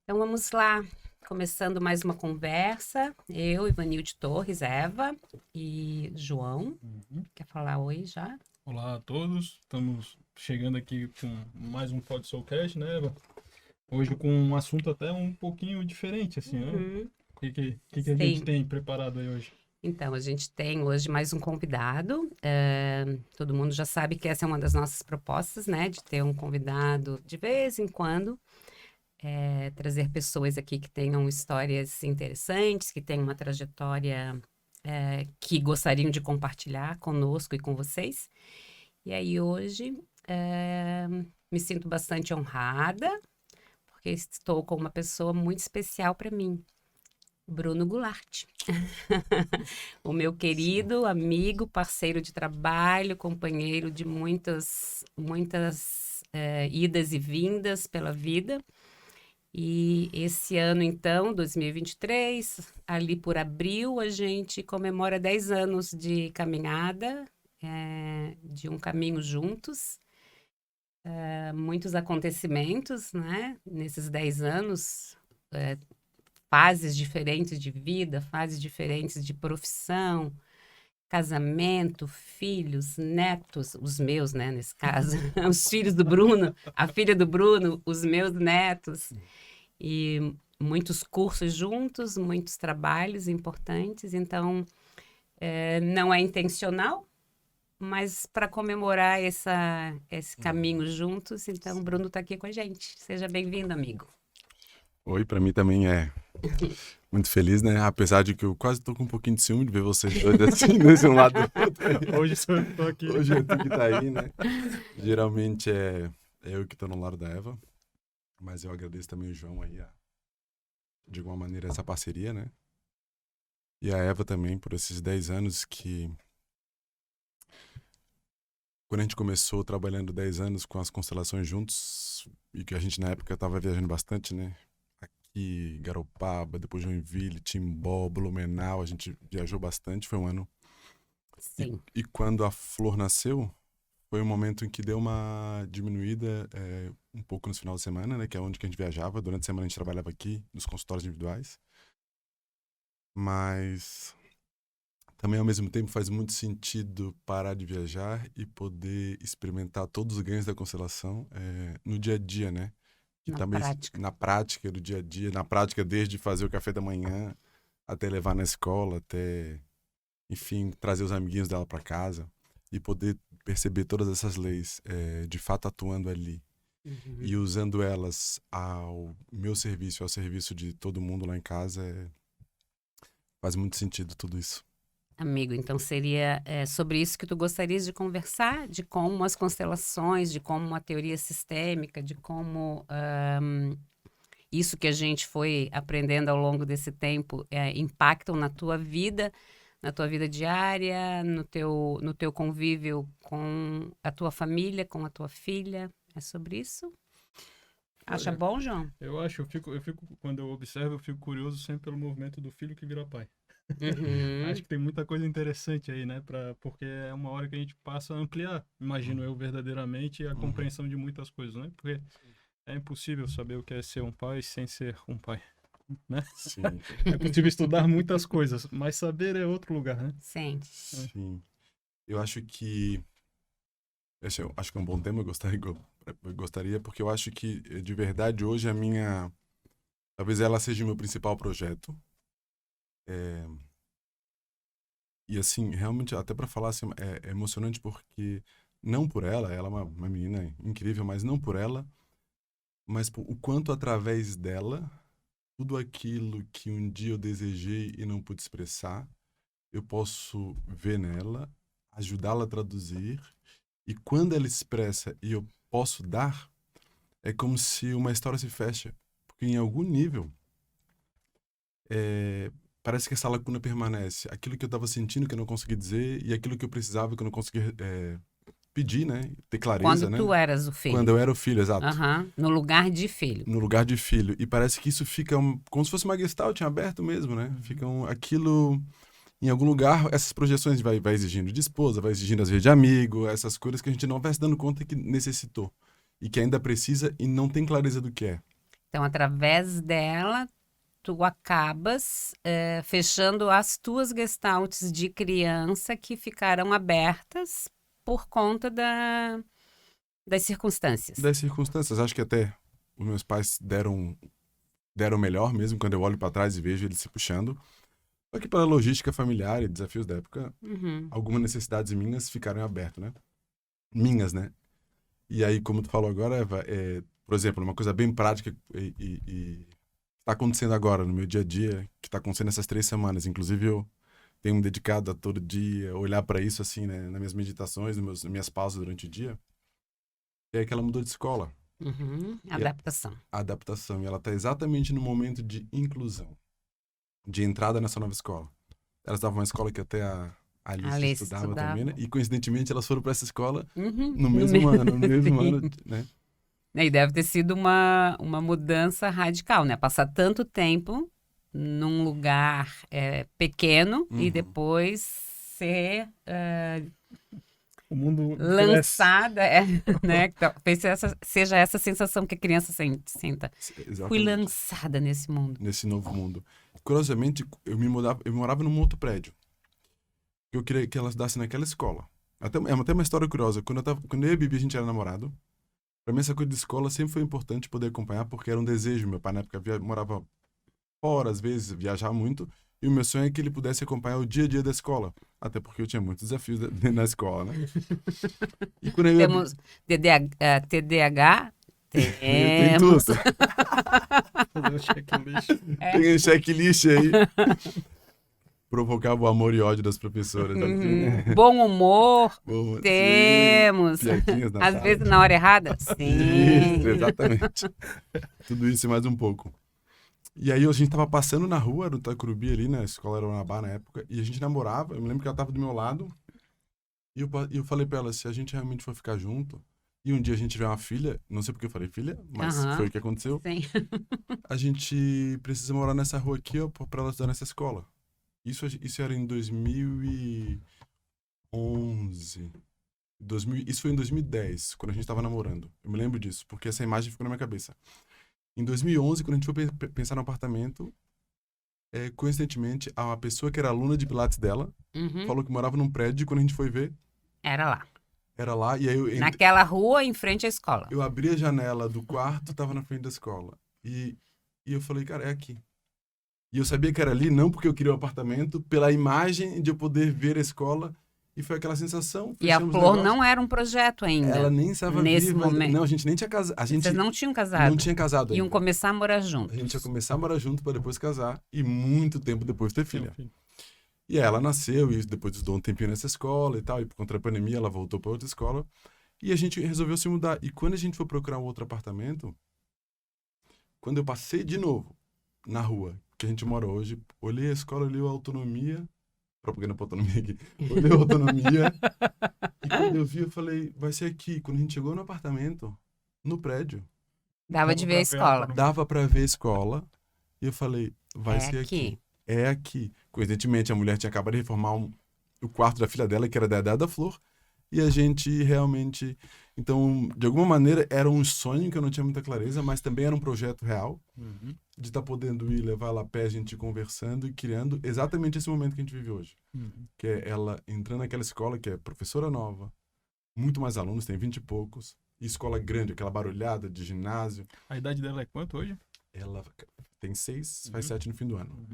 Então vamos lá, começando mais uma conversa. Eu, Ivanilde Torres, Eva e João. Uhum. Quer falar oi já? Olá a todos, estamos chegando aqui com mais um Pod Soulcast, né, Eva? Hoje com um assunto até um pouquinho diferente, assim, né? Uhum. O que a gente Sim. tem preparado aí hoje? Então, a gente tem hoje mais um convidado. Todo mundo já sabe que essa é uma das nossas propostas, né? De ter um convidado de vez em quando. Trazer pessoas aqui que tenham histórias interessantes, que tenham uma trajetória que gostariam de compartilhar conosco e com vocês. E aí hoje me sinto bastante honrada, porque estou com uma pessoa muito especial para mim, Bruno Goulart. O meu Sim. querido amigo, parceiro de trabalho, companheiro de muitas idas e vindas pela vida. E esse ano, então, 2023, ali por abril, a gente comemora 10 anos de caminhada, de um caminho juntos. Muitos acontecimentos, né? Nesses 10 anos, fases diferentes de vida, fases diferentes de profissão, casamento, filhos, netos, os meus, né, nesse caso, os filhos do Bruno, a filha do Bruno, os meus netos, e muitos cursos juntos, muitos trabalhos importantes, então não é intencional, mas para comemorar esse Uhum. caminho juntos, então o Sim. Bruno está aqui com a gente. Seja bem-vindo, amigo. Oi, pra mim também é muito feliz, né? Apesar de que eu quase tô com um pouquinho de ciúme de ver vocês dois assim, desse um lado do outro aí. Hoje sou eu que tô aqui, né? Hoje eu tenho que estar aí, né? Geralmente é eu que tô no lado da Eva, mas eu agradeço também o João aí, de alguma maneira, essa parceria, né? E a Eva também por esses 10 anos que... Quando a gente começou trabalhando 10 anos com as constelações juntos, e que a gente na época tava viajando bastante, né? Aqui, Garopaba, depois Joinville, Timbó, Blumenau, a gente viajou bastante, foi um ano. E, Sim, e quando a Flor nasceu, foi um momento em que deu uma diminuída um pouco no final de semana, né? Que é onde que a gente viajava. Durante a semana a gente trabalhava aqui, nos consultórios individuais. Mas também, ao mesmo tempo, faz muito sentido parar de viajar e poder experimentar todos os ganhos da constelação no dia a dia, né? Que na também prática. na prática do dia a dia, na prática desde fazer o café da manhã até levar na escola, até, enfim, trazer os amiguinhos dela para casa e poder perceber todas essas leis de fato atuando ali Uhum. e usando elas ao meu serviço, ao serviço de todo mundo lá em casa, faz muito sentido tudo isso. Amigo, então seria sobre isso que tu gostarias de conversar, de como as constelações, de como a teoria sistêmica, de como isso que a gente foi aprendendo ao longo desse tempo impactam na tua vida diária, no teu convívio com a tua família, com a tua filha. É sobre isso? Acha Olha, bom, João? quando eu observo, eu fico curioso sempre pelo movimento do filho que vira pai. Acho Uhum, que tem muita coisa interessante aí, né? Porque é uma hora que a gente passa a ampliar, imagino eu verdadeiramente, a Uhum. compreensão de muitas coisas, né? Porque é impossível saber o que é ser um pai sem ser um pai, né? Sim, É possível estudar muitas coisas, mas saber é outro lugar, né? sim. É. sim. Eu acho que eu acho que é um bom tema, eu gostaria porque eu acho que de verdade hoje a minha talvez ela seja o meu principal projeto. É, e assim, realmente até para falar assim, é emocionante porque não por ela é uma menina incrível, mas não por ela, mas por o quanto através dela tudo aquilo que um dia eu desejei e não pude expressar, eu posso ver nela, ajudá-la a traduzir, e quando ela expressa e eu posso dar, é como se uma história se fecha. Porque em algum nível, é, parece que essa lacuna permanece. Aquilo que eu estava sentindo que eu não consegui dizer e aquilo que eu precisava que eu não consegui pedir, né? Ter Quando clareza, tu né? eras o Quando filho. eu era o filho, exato. Aham, no lugar de filho. No lugar de filho. E parece que isso fica como se fosse uma gestalt em aberto mesmo, né? Uhum. Fica aquilo em algum lugar, essas projeções vai exigindo de esposa, vai exigindo às vezes de amigo, essas coisas que a gente não vai se dando conta que necessitou. E que ainda precisa e não tem clareza do que é. Então, através dela, tu acabas fechando as tuas gestaltes de criança que ficaram abertas por conta das circunstâncias. Das circunstâncias, acho que até os meus pais deram melhor, mesmo quando eu olho para trás e vejo eles se puxando. Só que pela logística familiar e desafios da época, algumas necessidades minhas ficaram abertas, né? Minhas, né? E aí, como tu falou agora, Eva, por exemplo, uma coisa bem prática e está acontecendo agora no meu dia a dia, que está acontecendo essas 3 semanas. Inclusive, eu tenho me dedicado a todo dia olhar para isso, assim, né? Nas minhas meditações, nas minhas pausas durante o dia. É que ela mudou de escola. Adaptação. A adaptação. E ela está exatamente no momento de inclusão, de entrada nessa nova escola. Elas estavam numa escola que até a Alice estudava também, né? E coincidentemente elas foram para essa escola no mesmo ano, né? E deve ter sido uma mudança radical, né? Passar tanto tempo num lugar pequeno e depois ser O mundo lançada, né? Talvez seja essa sensação que a criança sinta. Exatamente. Fui lançada nesse mundo. Nesse novo mundo. Curiosamente, eu morava num outro prédio. Eu queria que ela estudasse naquela escola. Até uma história curiosa. Quando eu e a Bibi, a gente era namorado, pra mim essa coisa de escola sempre foi importante poder acompanhar, porque era um desejo. Meu pai, na época, morava fora, às vezes, viajava muito, e o meu sonho é que ele pudesse acompanhar o dia a dia da escola. Até porque eu tinha muitos desafios na escola, né? E quando eu Temos TDAH? tem tudo. Fazer um checklist. Tem um checklist aí. Provocava o amor e ódio das professoras. Assim, né? Bom humor, Bom, temos. sim, piadinhas na Às sala. vezes na hora errada? Sim. Isso, exatamente. Tudo isso e mais um pouco. E aí a gente tava passando na rua do Itacurubi ali, né? A escola era Unabá na época. E a gente namorava. Eu me lembro que ela tava do meu lado. E eu falei pra ela, se a gente realmente for ficar junto, e um dia a gente tiver uma filha, não sei porque eu falei filha, mas foi o que aconteceu. Sim. A gente precisa morar nessa rua aqui, ó, pra ela estudar nessa escola. Isso era em 2011. Isso foi em 2010, quando a gente tava namorando. Eu me lembro disso, porque essa imagem ficou na minha cabeça. Em 2011, quando a gente foi pensar no apartamento, coincidentemente, a pessoa que era aluna de Pilates dela falou que morava num prédio, e quando a gente foi ver, Era lá. e aí Naquela rua, em frente à escola. eu abri a janela do quarto, tava na frente da escola. E eu falei, cara, é aqui. E eu sabia que era ali, não porque eu queria um apartamento, pela imagem de eu poder ver a escola. E foi aquela sensação. E a Flor não era um projeto ainda. Ela nem estava nesse viva. momento. Não, a gente nem tinha casado. Vocês não tinham casado? Não tinha casado ainda. Iam começar a morar juntos. A gente ia começar a morar junto para depois casar. E muito tempo depois ter filha. E ela nasceu e depois estudou um tempinho nessa escola e tal. E por conta da pandemia ela voltou para outra escola. E a gente resolveu se mudar. E quando a gente foi procurar um outro apartamento, quando eu passei de novo na rua que a gente mora hoje, olhei a escola, olhei a autonomia, propaganda para autonomia aqui, olhei a autonomia, e quando eu vi, eu falei, vai ser aqui. Quando a gente chegou no apartamento, no prédio, Dava de ver a escola. Dava para ver a escola, e eu falei, vai ser aqui. É aqui. Coincidentemente, a mulher tinha acabado de reformar o quarto da filha dela, que era da idade da Flor, e a gente realmente... Então, de alguma maneira, era um sonho que eu não tinha muita clareza, mas também era um projeto real, de estar podendo ir, levar ela a pé, a gente conversando e criando exatamente esse momento que a gente vive hoje. Que é ela entrando naquela escola que é professora nova, muito mais alunos, tem 20 e poucos, e escola grande, aquela barulhada de ginásio. A idade dela é quanto hoje? Ela tem 6, faz 7 no fim do ano.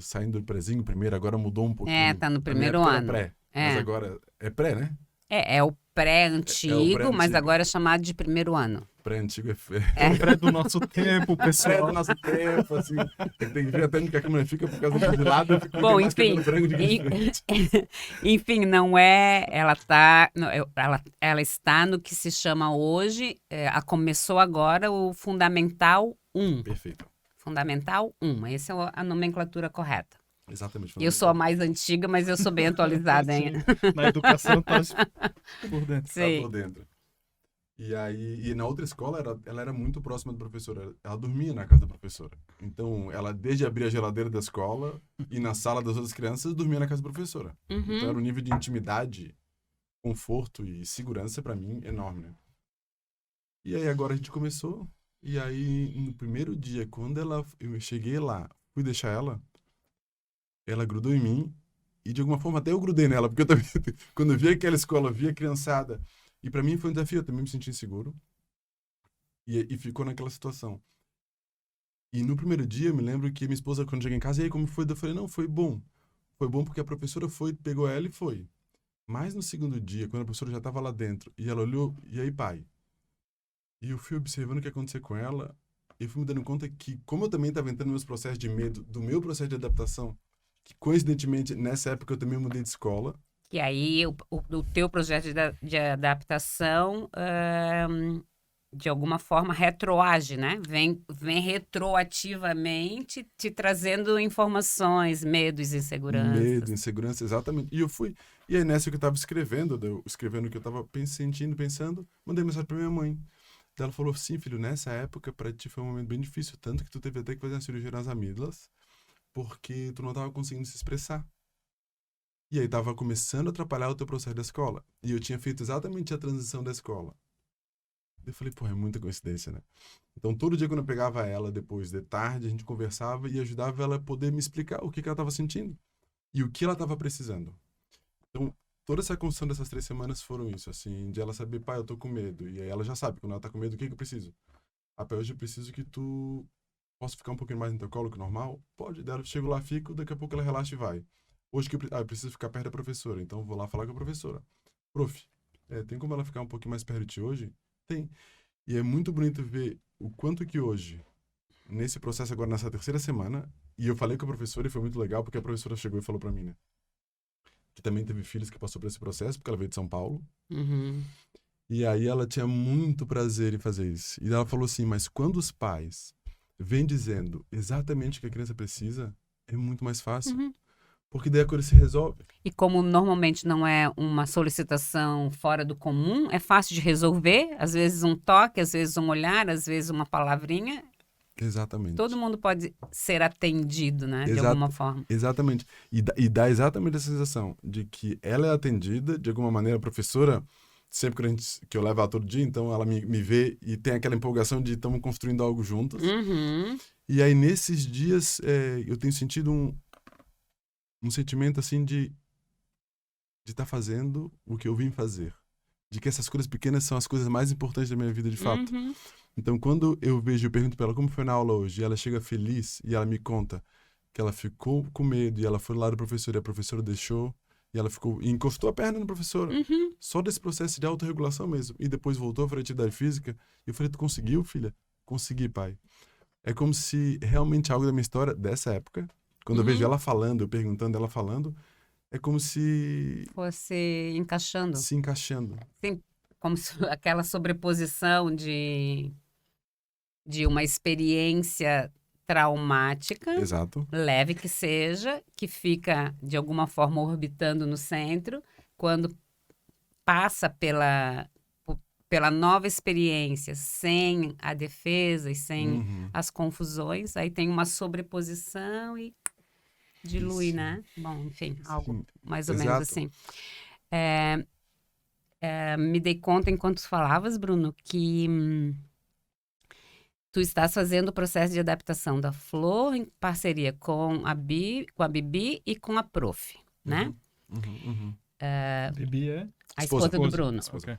Saindo do prezinho primeiro, agora mudou um pouquinho. Tá no primeiro ano. Era pré, mas agora é pré, né? É o pré-antigo, mas agora é chamado de primeiro ano. Pré-antigo é pré do nosso tempo, pessoal. Pré do nosso tempo, assim. Tem que ver até onde que a câmera fica, por causa do lado, eu fico bom, mais enfim, branco de enfim, não é... Ela está no que se chama hoje, começou agora o Fundamental 1. Perfeito. Fundamental 1, essa é a nomenclatura correta. Exatamente. Eu sou a mais antiga, mas eu sou bem atualizada, hein? Na educação tá por dentro. Sim. Tá por dentro. E aí, na outra escola, ela era muito próxima da professora. Ela dormia na casa da professora. Então, ela, desde abrir a geladeira da escola e na sala das outras crianças, dormia na casa da professora. Então, era um nível de intimidade, conforto e segurança, pra mim, enorme, né? E aí, agora a gente começou E aí, no primeiro dia, quando eu cheguei lá, fui deixar ela grudou em mim e de alguma forma até eu grudei nela, porque eu também, quando eu vi aquela escola, eu vi a criançada, e para mim foi um desafio, eu também me senti inseguro e ficou naquela situação. E no primeiro dia, eu me lembro que minha esposa, quando cheguei em casa, e aí como foi? Eu falei, não, foi bom. Foi bom porque a professora foi, pegou ela e foi. Mas no segundo dia, quando a professora já estava lá dentro, e ela olhou, e aí, pai? E eu fui observando o que aconteceu com ela, e fui me dando conta que, como eu também estava entrando nos meus processos de medo, do meu processo de adaptação, que coincidentemente, nessa época eu também mudei de escola. E aí, o teu projeto de adaptação, de alguma forma, retroage, né? Vem retroativamente te trazendo informações, medos, Medo, inseguranças. insegurança, exatamente. E eu fui. E aí, nessa que eu estava escrevendo, escrevendo o que eu estava sentindo, pensando, mandei mensagem para minha mãe. Daí ela falou: sim, filho, nessa época para ti foi um momento bem difícil, tanto que tu teve até que fazer uma cirurgia nas amígdalas, porque tu não estava conseguindo se expressar. E aí estava começando a atrapalhar o teu processo da escola. E eu tinha feito exatamente a transição da escola. Eu falei, pô, é muita coincidência, né? Então, todo dia quando eu pegava ela, depois de tarde, a gente conversava e ajudava ela a poder me explicar o que ela estava sentindo e o que ela estava precisando. Então, toda essa construção dessas 3 semanas foram isso, assim, de ela saber, pai, eu tô com medo. E aí ela já sabe, quando ela tá com medo, o que eu preciso? Ah, pai, hoje eu preciso que tu... Posso ficar um pouquinho mais no teu colo que normal? Pode. Daí eu chego lá, fico, daqui a pouco ela relaxa e vai. Hoje que eu preciso ficar perto da professora, então eu vou lá falar com a professora. Prof, tem como ela ficar um pouquinho mais perto de ti hoje? Tem. E é muito bonito ver o quanto que hoje, nesse processo agora, nessa terceira semana, e eu falei com a professora e foi muito legal, porque a professora chegou e falou pra mim, né? Que também teve filhos que passou por esse processo, porque ela veio de São Paulo. Uhum. E aí ela tinha muito prazer em fazer isso. E ela falou assim, mas quando os pais vêm dizendo exatamente o que a criança precisa, é muito mais fácil. Uhum. Porque daí a coisa se resolve. E como normalmente não é uma solicitação fora do comum, é fácil de resolver. Às vezes um toque, às vezes um olhar, às vezes uma palavrinha. Todo Exatamente. mundo pode ser atendido, né? De alguma Exato, forma. exatamente. E dá exatamente a sensação de que ela é atendida, de alguma maneira, a professora, sempre que eu levo ela todo dia, então ela me vê e tem aquela empolgação de estamos construindo algo juntos. Uhum. E aí, nesses dias, eu tenho sentido um sentimento, assim, de estar fazendo o que eu vim fazer. De que essas coisas pequenas são as coisas mais importantes da minha vida, de fato. Uhum. Então, quando eu pergunto pra ela como foi na aula hoje, e ela chega feliz e ela me conta que ela ficou com medo e ela foi lá do professor e a professora deixou e ela ficou e encostou a perna na professora. Uhum. Só desse processo de autorregulação mesmo. E depois voltou para a atividade física. E eu falei, tu conseguiu, filha? Consegui, pai. É como se realmente algo da minha história, dessa época, quando eu vejo Uhum. ela falando, eu perguntando, ela falando, é como se Fosse encaixando. se encaixando. Sim, como se aquela sobreposição de uma experiência traumática, Exato. leve que seja, que fica de alguma forma orbitando no centro, quando passa pela nova experiência, sem a defesa e sem Uhum. as confusões, aí tem uma sobreposição e dilui, Isso. né? Bom, enfim, algo Sim. mais ou menos Exato. assim. Me dei conta enquanto falavas, Bruno, que tu estás fazendo o processo de adaptação da Flor em parceria com a Bibi e com a Prof, né? Uhum. Uhum. Uhum. Bibi é? A Esposa. esposa do Bruno. Ok.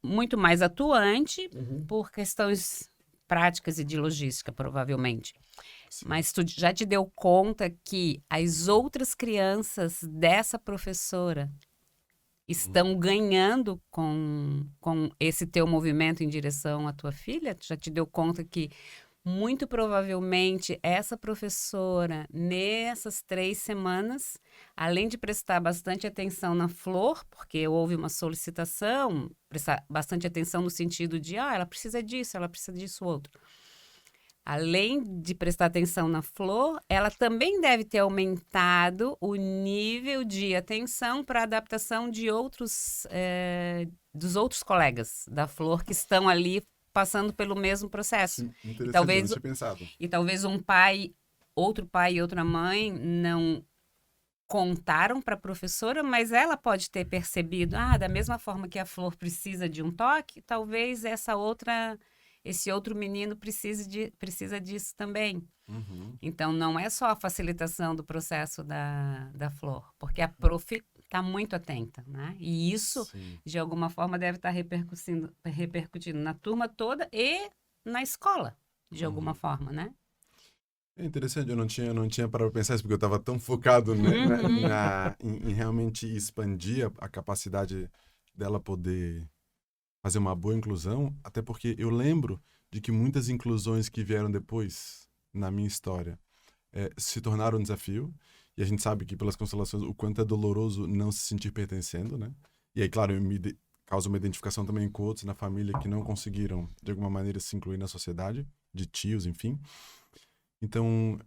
Muito mais atuante Uhum. por questões práticas e de logística, provavelmente. Sim. Mas tu já te deu conta que as outras crianças dessa professora estão ganhando com esse teu movimento em direção à tua filha? Tu já te deu conta que muito provavelmente essa professora, nessas 3 semanas, além de prestar bastante atenção na Flor, porque houve uma solicitação, prestar bastante atenção no sentido de, ela precisa disso, outro. Além de prestar atenção na Flor, ela também deve ter aumentado o nível de atenção para a adaptação de dos outros colegas da Flor que estão ali passando pelo mesmo processo. Sim. Interessante, talvez- não tinha pensado. E talvez outro pai e outra mãe não contaram para a professora, mas ela pode ter percebido, da mesma forma que a Flor precisa de um toque, talvez esse outro menino precisa disso também. Uhum. Então, não é só a facilitação do processo da Flor, porque a prof está muito atenta, né? E isso, Sim. de alguma forma, deve estar repercutindo na turma toda e na escola, de alguma forma, né? É interessante, eu não tinha parado para pensar isso, porque eu estava tão focado, né, em realmente expandir a capacidade dela poder fazer uma boa inclusão, até porque eu lembro de que muitas inclusões que vieram depois, na minha história, se tornaram um desafio, e a gente sabe que pelas constelações o quanto é doloroso não se sentir pertencendo, né? E aí, claro, causa uma identificação também com outros na família que não conseguiram, de alguma maneira, se incluir na sociedade, de tios, enfim. Então,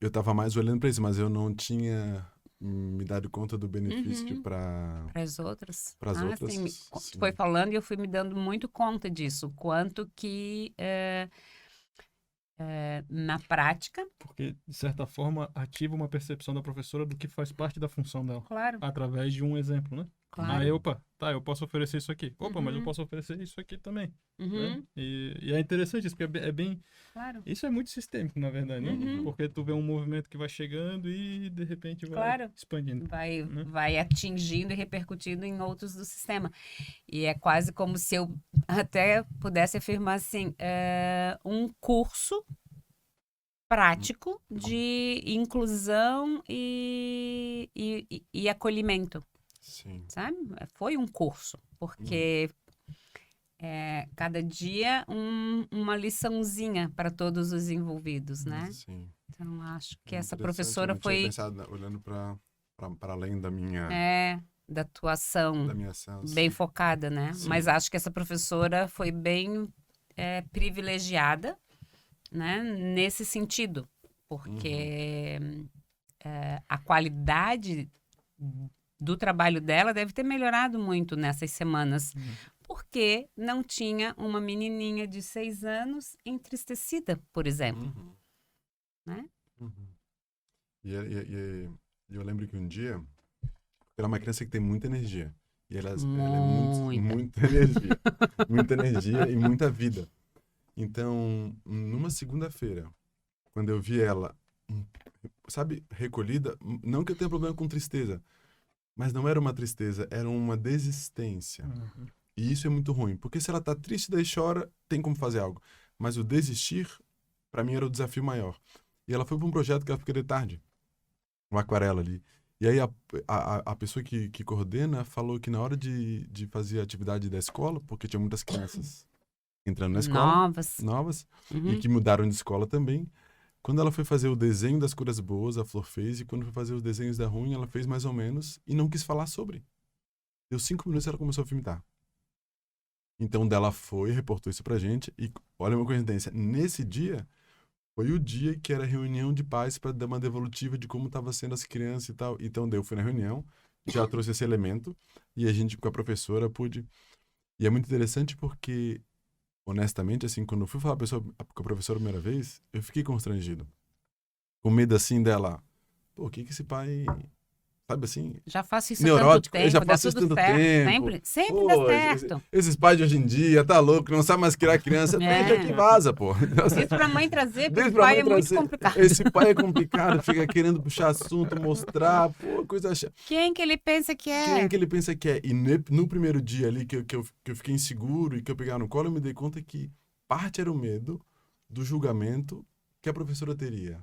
eu estava mais olhando para isso, mas eu não tinha me dado conta do benefício para Para as outras. as outras. Sim, Sim. foi falando e eu fui me dando muito conta disso, o quanto que na prática, Porque, de certa forma, ativa uma percepção da professora do que faz parte da função dela. claro, Através de um exemplo, né? claro. Aí, opa, tá, eu posso oferecer isso aqui. Opa, mas eu Uhum. posso oferecer isso aqui também, né? Uhum, E é interessante isso, porque é bem... claro, Isso é muito sistêmico, na verdade, né? Uhum. Porque tu vê um movimento que vai chegando e, de repente, vai claro. expandindo, né? Vai atingindo e repercutindo em outros do sistema. E é quase como se eu até pudesse afirmar assim, um curso prático de inclusão e acolhimento, Sim. sabe? Foi um curso, porque cada dia uma liçãozinha para todos os envolvidos, né? Sim. Então, acho que É essa interessante, professora eu não tinha foi pensado olhando para além da minha da atuação ação. bem Sim. focada, né? Sim. Mas acho que essa professora foi bem privilegiada, né? Nesse sentido, porque a qualidade do trabalho dela deve ter melhorado muito nessas semanas, porque não tinha uma menininha de 6 anos entristecida, por exemplo, Uhum. né? Uhum. E eu lembro que um dia, ela é uma criança que tem muita energia. E ela é Muita. muita energia. Muita energia e muita vida. Então, numa segunda-feira, quando eu vi ela, sabe, recolhida, não que eu tenha problema com tristeza, mas não era uma tristeza, era uma desistência. Uhum. E isso é muito ruim, porque se ela tá triste daí chora, tem como fazer algo. Mas o desistir, para mim, era o desafio maior. E ela foi para um projeto que ela fica de tarde, uma aquarela ali. E aí a pessoa que coordena falou que na hora de fazer a atividade da escola, porque tinha muitas crianças entrando na escola, novas, e que mudaram de escola também, quando ela foi fazer o desenho das cores boas, a Flor fez, e quando foi fazer os desenhos da ruim, ela fez mais ou menos, e não quis falar sobre. Deu 5 minutos e ela começou a vomitar. Então, dela foi, reportou isso pra gente, e olha uma coincidência, nesse dia, foi o dia que era reunião de pais para dar uma devolutiva de como estava sendo as crianças e tal. Então, daí eu fui na reunião, já trouxe esse elemento, e a gente, com a professora, pude... E é muito interessante porque, honestamente, assim, quando eu fui falar com a professora a primeira vez, eu fiquei constrangido. Com medo, assim, dela... Pô, o que esse pai... Sabe assim? Já faço isso há tanto Neurótico. Eu já tempo, dá faço isso tudo tanto certo. tempo. Sempre dá Pô, certo. esses pais de hoje em dia, tá louco, não sabe mais criar criança. Deixa que vaza, pô. Diz pra mãe trazer, porque Diz o pra pai mãe é muito trazer. complicado. Esse pai é complicado, fica querendo puxar assunto, mostrar, pô, coisa chata. Quem que ele pensa que é? Quem que ele pensa que é? E no primeiro dia ali que eu fiquei inseguro e que eu pegava no colo, eu me dei conta que parte era o medo do julgamento que a professora teria.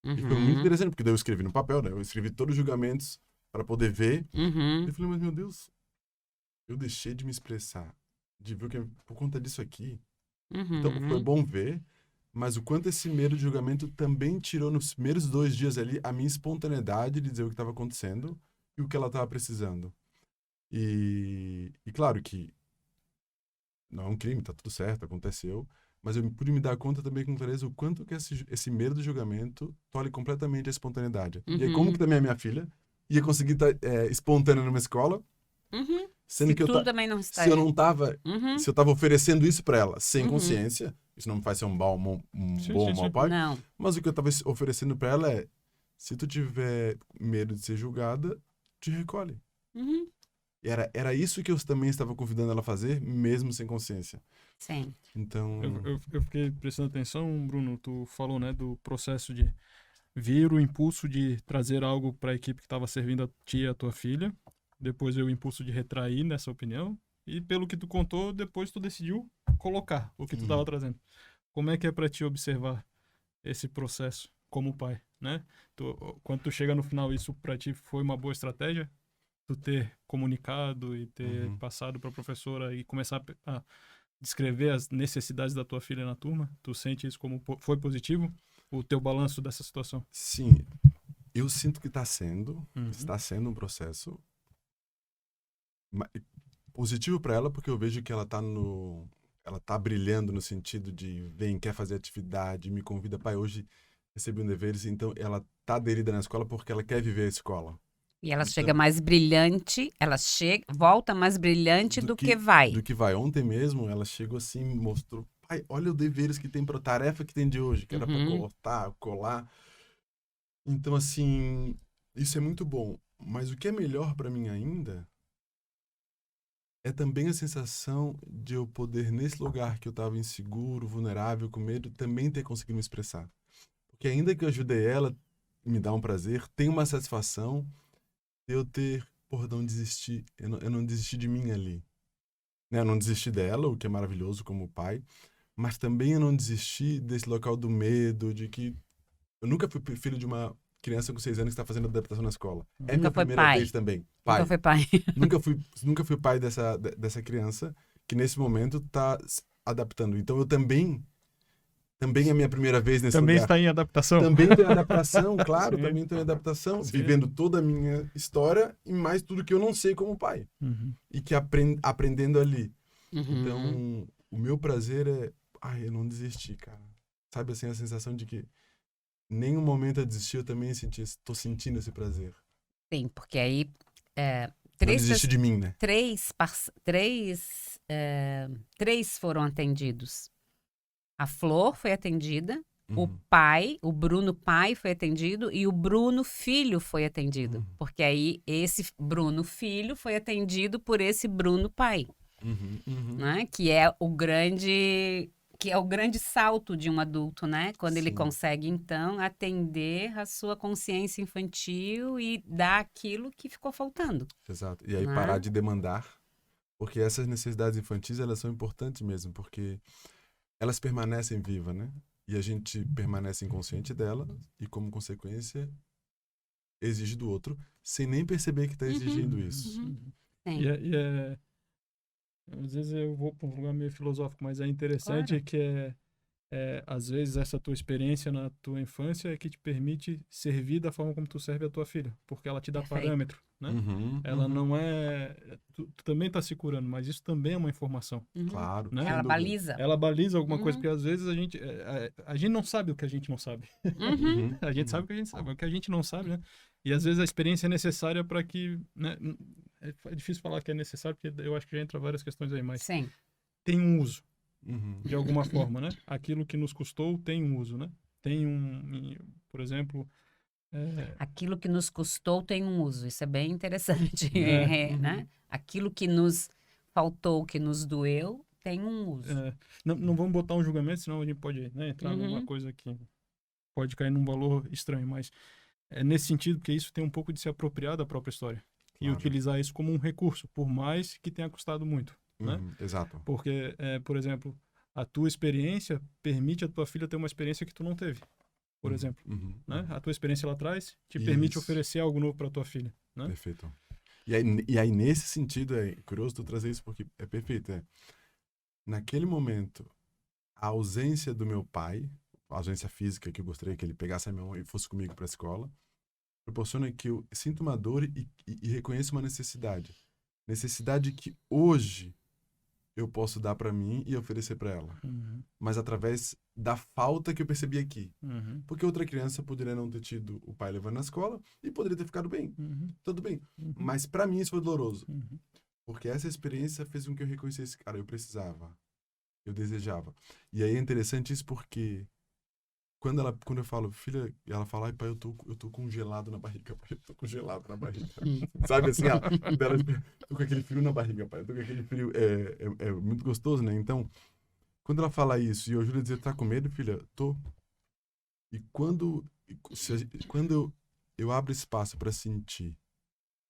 E foi muito interessante, porque daí eu escrevi no papel, né? Eu escrevi todos os julgamentos para poder ver. Eu falei, mas meu Deus, eu deixei de me expressar, de ver o que é por conta disso aqui. Então foi bom ver, mas o quanto esse medo de julgamento também tirou nos primeiros 2 dias ali a minha espontaneidade de dizer o que estava acontecendo e o que ela estava precisando. E claro que não é um crime, tá tudo certo, aconteceu, mas eu pude me dar conta também com clareza o quanto que esse medo do julgamento tolhe completamente a espontaneidade. E aí, como que também a minha filha ia conseguir estar espontânea numa escola, sendo Se que tudo também não está. se eu não tava, se eu tava oferecendo isso para ela sem consciência, isso não me faz ser um bom ou mau pai, Não. mas o que eu tava oferecendo para ela é, se tu tiver medo de ser julgada, te recolhe. Era isso que eu também estava convidando ela a fazer, mesmo sem consciência. Sim. Então, Eu fiquei prestando atenção, Bruno, tu falou, né, do processo de vir o impulso de trazer algo para a equipe que estava servindo a ti e a tua filha, depois veio o impulso de retrair nessa opinião, e pelo que tu contou, depois tu decidiu colocar o que tu estava trazendo. Como é que é para ti observar esse processo como pai, né? Quando tu chega no final, isso para ti foi uma boa estratégia? Tu ter comunicado e ter passado para a professora e começar a descrever as necessidades da tua filha na turma? Tu sente isso como foi positivo? O teu balanço dessa situação? sim, eu sinto que está sendo um processo positivo para ela, porque eu vejo que ela tá brilhando no sentido de quer fazer atividade, me convida, pai, hoje recebi um deveres, então ela tá aderida na escola porque ela quer viver a escola. E ela Então, chega mais brilhante, volta mais brilhante do que vai. Do que vai. Ontem mesmo, ela chegou assim, mostrou, pai, olha os deveres que tem, tarefa que tem de hoje, que era para cortar, colar. Então, assim, isso é muito bom. Mas o que é melhor para mim ainda é também a sensação de eu poder, nesse lugar que eu estava inseguro, vulnerável, com medo, também ter conseguido me expressar. Porque ainda que eu ajudei ela, me dá um prazer, tem uma satisfação de eu ter, não desisti, eu não desisti de mim ali. Né? Eu não desisti dela, o que é maravilhoso como pai, mas também eu não desisti desse local do medo, de que eu nunca fui filho de uma criança com 6 anos que está fazendo adaptação na escola. É Nunca minha foi primeira pai. vez também. Nunca Pai. foi pai. Nunca fui pai dessa criança que nesse momento está adaptando. Então eu também é minha primeira vez nesse Também lugar. está em adaptação. Também estou em adaptação, claro, Sim. também estou em adaptação, Sim. vivendo toda a minha história e mais tudo que eu não sei como pai. E que aprendendo ali. Então, o meu prazer é... eu não desisti, cara. Sabe assim, a sensação de que nenhum momento eu desisti, eu também estou sentindo esse prazer. Sim, porque aí... Não desisti de mim, né? Três foram atendidos. A Flor foi atendida, o Bruno pai foi atendido e o Bruno filho foi atendido. Porque aí esse Bruno filho foi atendido por esse Bruno pai. Né? Que é o grande salto de um adulto, né? Quando ele consegue, então, atender a sua consciência infantil e dar aquilo que ficou faltando. Exato. E aí Né? parar de demandar, porque essas necessidades infantis, elas são importantes mesmo, porque elas permanecem vivas, né? E a gente permanece inconsciente dela e, como consequência, exige do outro, sem nem perceber que está exigindo isso. Sim. Às vezes eu vou para um lugar meio filosófico, mas é interessante que às vezes essa tua experiência na tua infância é que te permite servir da forma como tu serve a tua filha, porque ela te dá parâmetro, né? Ela não é... Tu também tá se curando, mas isso também é uma informação. Claro. Né? Ela baliza. Ela baliza alguma coisa, porque às vezes a gente não sabe o que a gente não sabe. A gente sabe o que a gente sabe, o que a gente não sabe, né? E às vezes a experiência é necessária para que... Né? É difícil falar que é necessário, porque eu acho que já entra várias questões aí, mas Sim. tem um uso, de alguma forma, né? Aquilo que nos custou tem um uso, né? Por exemplo... Aquilo que nos custou tem um uso, isso é bem interessante, né? Aquilo que nos faltou, que nos doeu, tem um uso. Não vamos botar um julgamento, senão a gente pode, né, entrar numa coisa que pode cair num valor estranho, mas é nesse sentido, porque isso tem um pouco de se apropriar da própria história. E utilizar isso como um recurso, por mais que tenha custado muito, né? Exato. Porque, por exemplo, a tua experiência permite a tua filha ter uma experiência que tu não teve, por exemplo. Né? A tua experiência lá atrás te permite oferecer algo novo para tua filha. Né? Perfeito. E aí, nesse sentido, é curioso tu trazer isso, porque é perfeito. Naquele momento, a ausência do meu pai, a ausência física, que eu gostaria que ele pegasse a minha mão e fosse comigo para a escola, proporciona que eu sinto uma dor e reconheço uma necessidade. Necessidade que hoje eu posso dar para mim e oferecer para ela. Mas através da falta que eu percebi aqui. Porque outra criança poderia não ter tido o pai levando na escola e poderia ter ficado bem. Tudo bem. Mas para mim isso foi doloroso. Porque essa experiência fez com que eu reconhecesse, cara, eu precisava. Eu desejava. E aí é interessante isso porque quando eu falo, filha, e ela fala, ai, pai, eu tô congelado na barriga, pai, eu tô congelado na barriga. Sabe assim, tô com aquele frio na barriga, pai, eu tô com aquele frio, é muito gostoso, né? Então, quando ela fala isso, e eu juro a dizer, tá com medo, filha? Tô. E quando eu abro espaço para sentir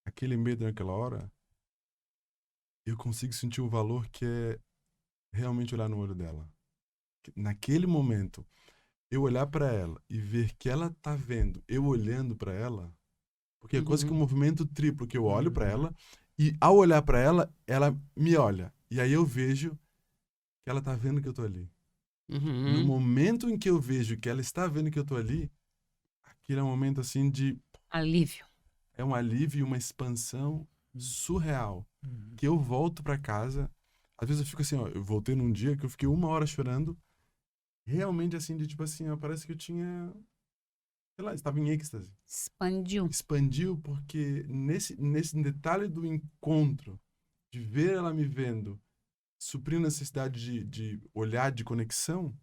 aquele medo naquela hora, eu consigo sentir o valor que é realmente olhar no olho dela. Naquele momento, eu olhar para ela e ver que ela tá vendo, eu olhando para ela, porque é quase que um movimento triplo, que eu olho para ela e ao olhar para ela, ela me olha. E aí eu vejo que ela tá vendo que eu tô ali. No momento em que eu vejo que ela está vendo que eu tô ali, aquele é um momento assim de Alívio. é um alívio, uma expansão surreal. Que eu volto para casa, às vezes eu fico assim, ó, eu voltei num dia que eu fiquei 1 hora chorando, realmente assim, de tipo assim, ó, parece que eu tinha, sei lá, estava em êxtase. Expandiu porque nesse detalhe do encontro, de ver ela me vendo, suprindo a necessidade de olhar, de conexão,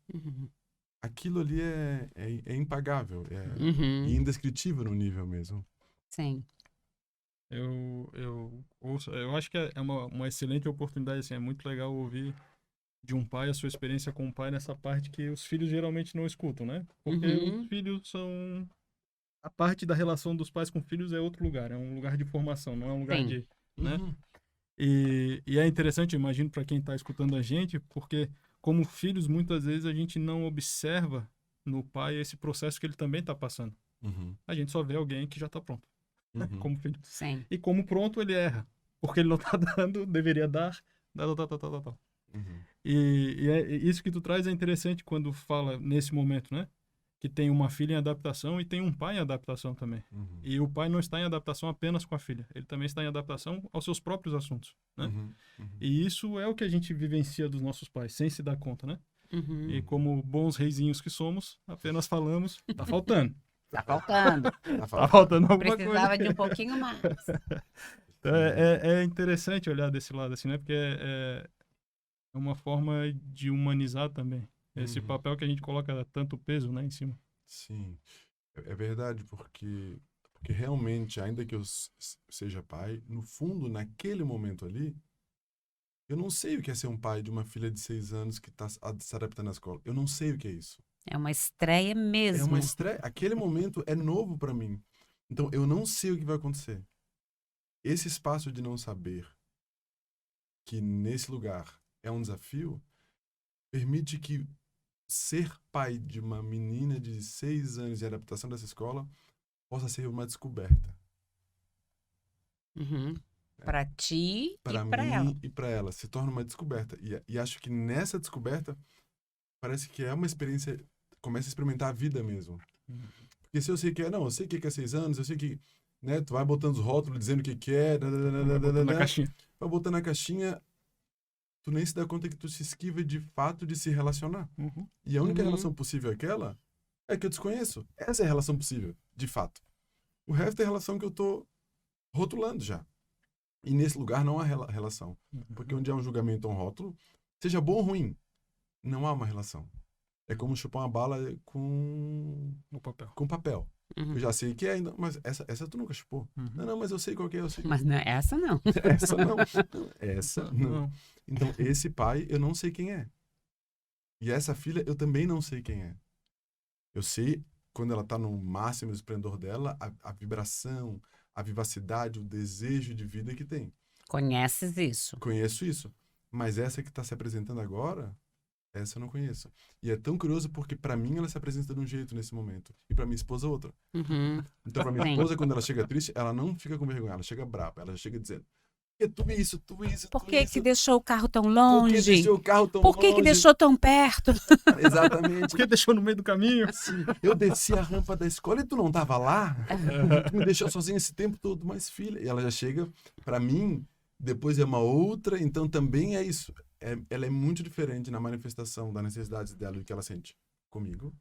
aquilo ali é impagável, é indescritível no nível mesmo. Sim. Eu acho que é uma excelente oportunidade, assim, é muito legal ouvir de um pai a sua experiência com o pai nessa parte que os filhos geralmente não escutam, né? Porque os filhos são... A parte da relação dos pais com filhos é outro lugar, é um lugar de formação, não é um lugar de... né? E é interessante, eu imagino, para quem está escutando a gente, porque como filhos, muitas vezes a gente não observa no pai esse processo que ele também está passando. A gente só vê alguém que já está pronto, como filho. Sim. E como pronto, ele erra, porque ele não está dando, deveria dar, tal. E isso que tu traz é interessante quando fala nesse momento, né? Que tem uma filha em adaptação e tem um pai em adaptação também. E o pai não está em adaptação apenas com a filha, ele também está em adaptação aos seus próprios assuntos, né? E isso é o que a gente vivencia dos nossos pais, sem se dar conta, né? E como bons reizinhos que somos, apenas falamos, tá faltando. Tá faltando. Tá faltando alguma Precisava coisa. de um pouquinho mais. Então, é interessante olhar desse lado, assim, né? Porque é uma forma de humanizar também. Esse papel que a gente coloca tanto peso, né, em cima. Sim, é verdade, porque realmente, ainda que eu seja pai, no fundo, naquele momento ali, eu não sei o que é ser um pai de uma filha de 6 anos que está se adaptando à escola. Eu não sei o que é isso. É uma estreia mesmo. É uma estreia. Aquele momento é novo para mim. Então, eu não sei o que vai acontecer. Esse espaço de não saber que nesse lugar é um desafio, permite que ser pai de uma menina de 6 anos e a adaptação dessa escola possa ser uma descoberta. Para ti para e para mim ela. e para ela. Se torna uma descoberta. E acho que nessa descoberta, parece que é uma experiência, começa a experimentar a vida mesmo. Porque se eu sei que é, não, eu sei o que é 6 anos, eu sei que, né, tu vai botando os rótulos, dizendo o que é, Vai botando na caixinha. Vai botando na caixinha, tu nem se dá conta que tu se esquiva de fato de se relacionar. E a única relação possível é aquela que eu desconheço. Essa é a relação possível, de fato. O resto é a relação que eu tô rotulando já. E nesse lugar não há relação. Porque onde há um julgamento ou um rótulo, seja bom ou ruim, não há uma relação. É como chupar uma bala com papel. Com papel. Eu já sei que é, mas essa tu nunca chupou. Não, mas eu sei qual que é, eu sei. Mas não, essa não. Essa não. Essa não. Então, esse pai, eu não sei quem é. E essa filha, eu também não sei quem é. Eu sei, quando ela tá no máximo do esplendor dela, a vibração, a vivacidade, o desejo de vida que tem. Conheces isso? Conheço isso. Mas essa que está se apresentando agora, essa eu não conheço. E é tão curioso porque para mim ela se apresenta de um jeito nesse momento. E para minha esposa outra. Então pra minha esposa, quando ela chega triste, ela não fica com vergonha, ela chega brava. Ela chega dizendo, tu isso. Por que que deixou o carro tão longe? Por que deixou o carro tão longe? Por que deixou tão perto? Exatamente. Por que deixou no meio do caminho? Sim, eu desci a rampa da escola e tu não tava lá? Tu me deixou sozinha esse tempo todo, mas filha. E ela já chega, pra mim, depois é uma outra, então também é isso. Ela é muito diferente na manifestação das necessidades dela, do que ela sente comigo,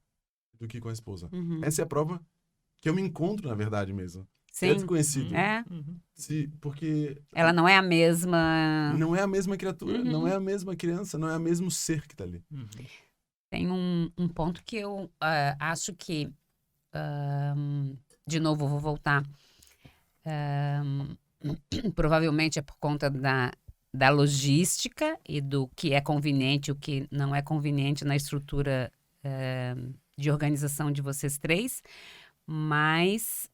do que com a esposa. Essa é a prova que eu me encontro, na verdade mesmo. Sim. É desconhecido. É. Porque... Ela não é a mesma... Não é a mesma criatura, não é a mesma criança, não é o mesmo ser que tá ali. Tem um ponto que eu acho que, de novo, vou voltar. Provavelmente é por conta da logística e do que é conveniente e o que não é conveniente na estrutura de organização de vocês três, mas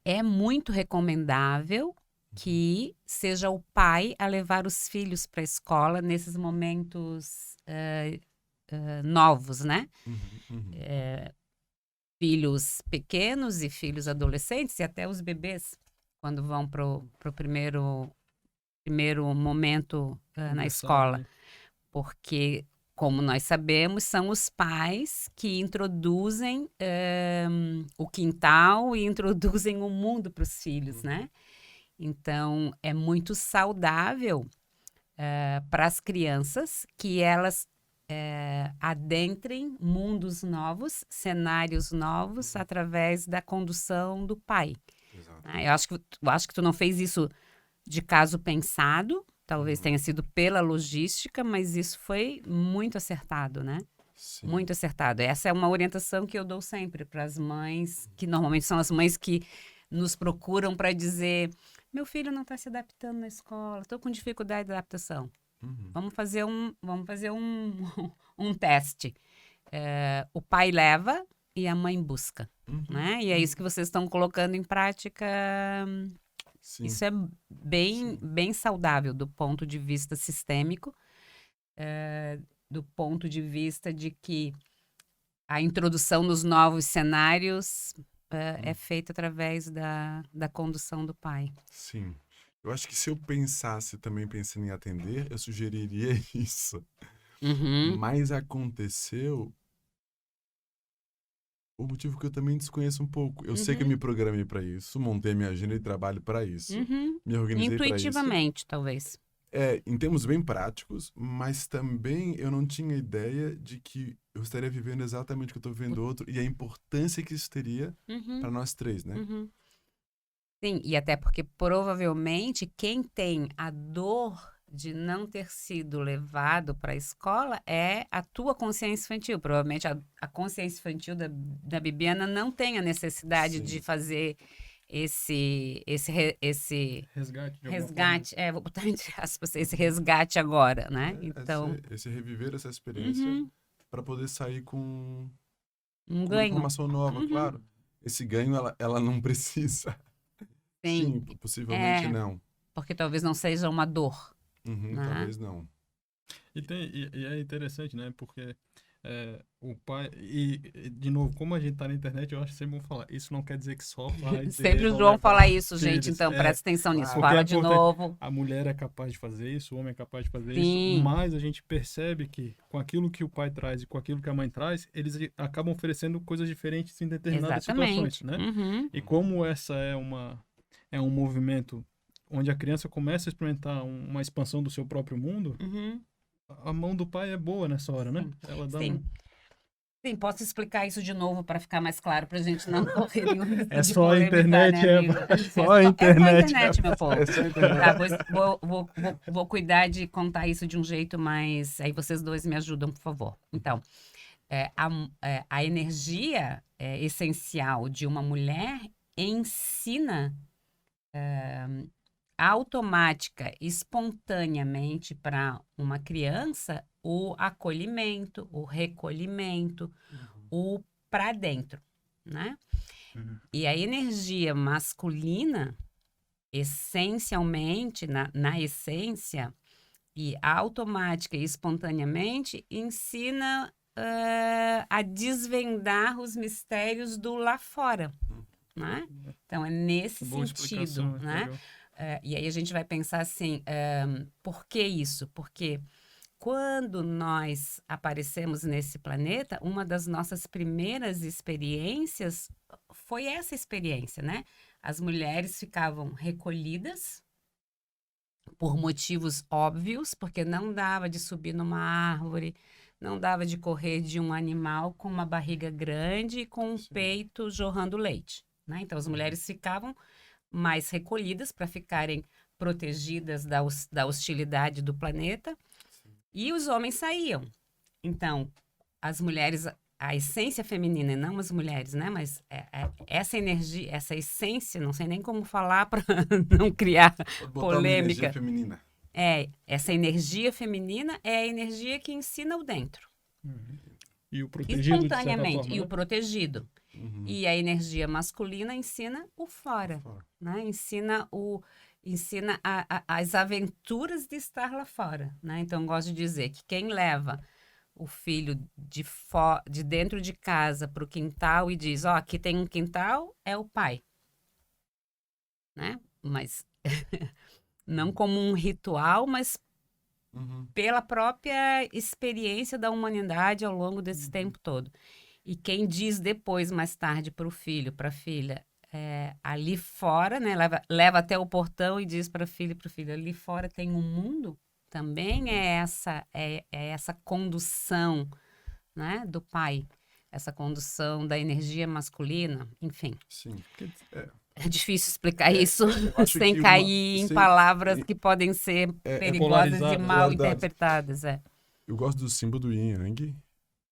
é muito recomendável que seja o pai a levar os filhos para a escola nesses momentos novos, né? Filhos pequenos e filhos adolescentes e até os bebês, quando vão pro primeiro momento na escola. Porque, como nós sabemos, são os pais que introduzem o quintal e introduzem o mundo para os filhos, né? Então, é muito saudável para as crianças que elas adentrem mundos novos, cenários novos, através da condução do pai. Exato. Eu acho que tu não fez isso de caso pensado, talvez tenha sido pela logística, mas isso foi muito acertado, né? Sim. Muito acertado. Essa é uma orientação que eu dou sempre para as mães, que normalmente são as mães que nos procuram para dizer: meu filho não está se adaptando na escola, estou com dificuldade de adaptação. Vamos fazer um teste. O pai leva e a mãe busca, né? E é isso que vocês estão colocando em prática. Sim. Isso é bem saudável do ponto de vista sistêmico, do ponto de vista de que a introdução nos novos cenários é feita através da condução do pai. Sim. Eu acho que se eu pensasse também pensando em atender, eu sugeriria isso. Mas aconteceu o motivo que eu também desconheço um pouco. Eu sei que eu me programei para isso, montei minha agenda de trabalho para isso, me organizei para isso. Intuitivamente, talvez. Em termos bem práticos, mas também eu não tinha ideia de que eu estaria vivendo exatamente o que eu estou vivendo outro e a importância que isso teria para nós três, né? Sim, e até porque provavelmente quem tem a dor de não ter sido levado para a escola é a tua consciência infantil. Provavelmente a consciência infantil da Bibiana não tem a necessidade de fazer esse resgate, vou botar entre aspas, esse resgate agora, né? Então, esse reviver essa experiência para poder sair com um uma ganho. informação nova, claro. Esse ganho ela não precisa. Sim, possivelmente não. Porque talvez não seja uma dor. Talvez não. E é interessante, né? Porque o pai... E, de novo, como a gente tá na internet, eu acho sempre bom falar. Isso não quer dizer que só vai sempre o João falar isso, gente. Então, presta atenção nisso. Fala de novo. A mulher é capaz de fazer isso, o homem é capaz de fazer Sim. isso. Mas a gente percebe que com aquilo que o pai traz e com aquilo que a mãe traz, eles acabam oferecendo coisas diferentes em determinadas situações, né? E como essa é um movimento onde a criança começa a experimentar uma expansão do seu próprio mundo, a mão do pai é boa nessa hora, né? Ela dá Sim, posso explicar isso de novo para ficar mais claro, para a gente não correr nenhum risco de só a internet, né, é só a internet. É só a internet, meu povo. É só a internet. Tá, vou cuidar de contar isso de um jeito mais... Aí vocês dois me ajudam, por favor. Então, a energia essencial de uma mulher ensina automática, espontaneamente para uma criança o acolhimento, o recolhimento, o para dentro, né? E a energia masculina, essencialmente, na essência, e automática e espontaneamente, ensina a desvendar os mistérios do lá fora, né? Então, é nesse sentido, né? E aí a gente vai pensar assim, por que isso? Porque quando nós aparecemos nesse planeta, uma das nossas primeiras experiências foi essa experiência, né? As mulheres ficavam recolhidas por motivos óbvios, porque não dava de subir numa árvore, não dava de correr de um animal com uma barriga grande e com um peito jorrando leite, né? Então as mulheres ficavam mais recolhidas para ficarem protegidas da hostilidade do planeta. E os homens saíam. Então, as mulheres, a essência feminina, e não as mulheres, né? Mas essa energia, essa essência, não sei nem como falar para não criar Pode botar uma energia polêmica. feminina. Essa energia feminina é a energia que ensina o dentro. E o protegido, de certa Espontaneamente. forma, E né? o protegido. Uhum. E a energia masculina ensina o fora, Fora. né? Ensina as aventuras de estar lá fora, né? Então, eu gosto de dizer que quem leva o filho de dentro de casa para o quintal e diz, ó, aqui tem um quintal, é o pai, né? Mas não como um ritual, mas Uhum. pela própria experiência da humanidade ao longo desse tempo todo. E quem diz depois, mais tarde, para o filho, para a filha, ali fora, né? Leva até o portão e diz para a filha e para o filho, ali fora tem um mundo, também é essa condução, né, do pai, essa condução da energia masculina, enfim. Sim. É difícil explicar isso acho sem que cair em sem- palavras que podem ser perigosas e polarizado, mal verdade. interpretadas. Eu gosto do símbolo do Yin Yang,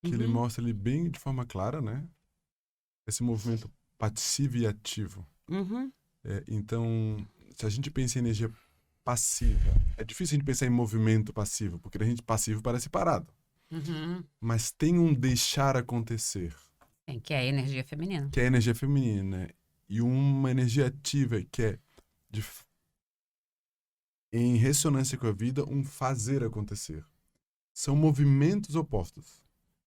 que ele mostra ele bem de forma clara, né? Esse movimento passivo e ativo. Uhum. Então, se a gente pensa em energia passiva, é difícil a gente pensar em movimento passivo, porque a gente passivo parece parado. Uhum. Mas tem um deixar acontecer, Que é a energia feminina. que é a energia feminina, né? E uma energia ativa, que é em ressonância com a vida, um fazer acontecer. São movimentos opostos,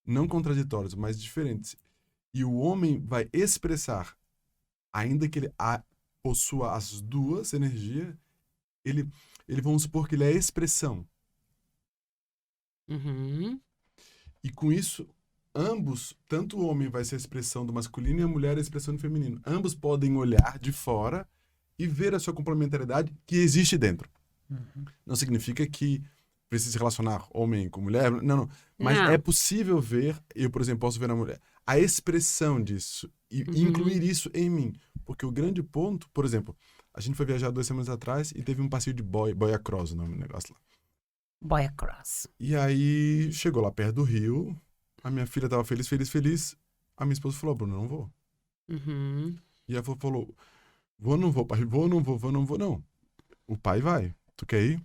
não contraditórios, mas diferentes. E o homem vai expressar, ainda que ele possua as duas energias, ele vamos supor que ele é a expressão. Uhum. E com isso, ambos, tanto o homem vai ser a expressão do masculino e a mulher a expressão do feminino. Ambos podem olhar de fora e ver a sua complementariedade que existe dentro. Não significa que precisa se relacionar homem com mulher, não. Mas Não. é possível ver, eu, por exemplo, posso ver na mulher, a expressão disso e incluir isso em mim. Porque o grande ponto, por exemplo, a gente foi viajar 2 semanas atrás e teve um passeio de boia cross, o nome do negócio lá. Boia cross. E aí, chegou lá perto do rio, a minha filha tava feliz. A minha esposa falou, Bruno, não vou. Uhum. E ela falou, vou, não vou, pai, vou, não vou, não. O pai vai, tu quer ir?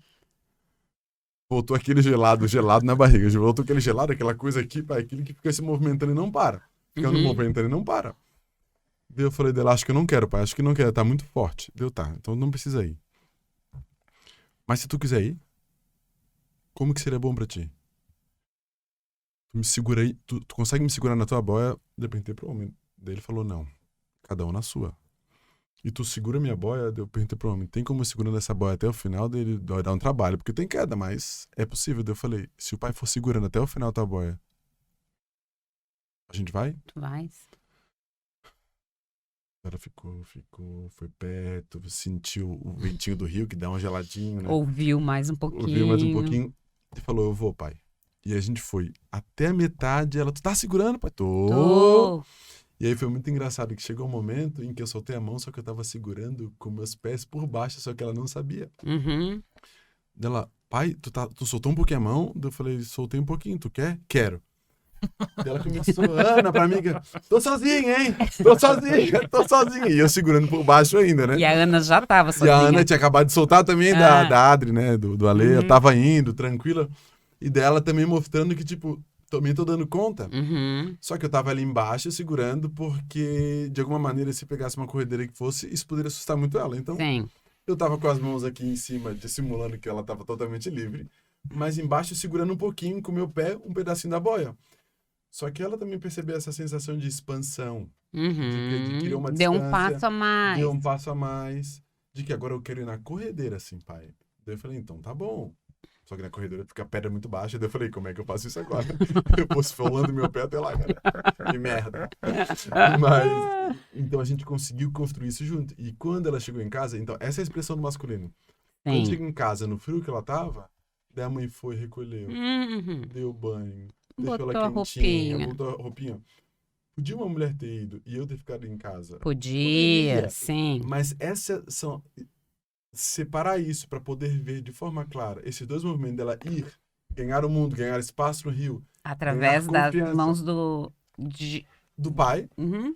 Voltou aquele gelado na barriga. Voltou aquele gelado, aquela coisa aqui, pai, aquele que fica se movimentando e não para. Ficando movimentando e não para. Daí eu falei dela, acho que eu não quero, pai, acho que não quero, tá muito forte. Deu, tá, então não precisa ir. Mas se tu quiser ir, como que seria bom pra ti? Tu me segura aí, tu consegue me segurar na tua boia? Eu perguntei pro homem. Daí ele falou, não, cada um na sua. E tu segura minha boia? Eu perguntei pro homem, tem como eu segurando essa boia até o final? Dele vai dar um trabalho, porque tem queda, mas é possível. Daí eu falei, se o pai for segurando até o final da tua boia, a gente vai? Tu vais. Ela ficou, foi perto, sentiu o ventinho do rio, que dá um geladinho, né? Ouviu mais um pouquinho. Ouviu mais um pouquinho e falou, eu vou, pai. E a gente foi até a metade, ela, tu tá segurando, pai? Tô. E aí foi muito engraçado que chegou um momento em que eu soltei a mão, só que eu tava segurando com meus pés por baixo, só que ela não sabia. Uhum. Ela, pai, tu soltou um pouquinho a mão? Eu falei, soltei um pouquinho, tu quer? Quero. Ela começou, Ana, pra mim, tô sozinha, hein? Tô sozinha. E eu segurando por baixo ainda, né? E a Ana já tava E sozinha. a Ana tinha acabado de soltar também da Adri, né? Do Ale, ela tava indo, tranquila. E dela também mostrando que, tipo, também tô dando conta. Uhum. Só que eu tava ali embaixo segurando porque, de alguma maneira, se pegasse uma corredeira que fosse, isso poderia assustar muito ela. Então, Sim. eu tava com as mãos aqui em cima, dissimulando que ela tava totalmente livre. Mas embaixo, segurando um pouquinho com o meu pé, um pedacinho da boia. Só que ela também percebeu essa sensação de expansão. De criar uma Deu um distância. passo a mais. Deu um passo a mais. De que agora eu quero ir na corredeira, assim, pai. Daí eu falei, então tá bom. Só que na corredeira fica a pedra muito baixa. Daí eu falei, como é que eu faço isso agora? Eu vou esfolando meu pé até lá, cara. Que merda. Mas, então a gente conseguiu construir isso junto. E quando ela chegou em casa, então, essa é a expressão do masculino. Quando Sim. chega em casa, no frio que ela tava, daí a mãe foi, recolheu, Uhum. deu banho, Botou deixou ela a quentinha, roupinha. botou a roupinha. Podia uma mulher ter ido e eu ter ficado em casa? Podia, sim. Mas separar isso para poder ver de forma clara esses dois movimentos dela ir ganhar o mundo, ganhar espaço no rio, Através ganhar das confiança. mãos Do pai. Uhum.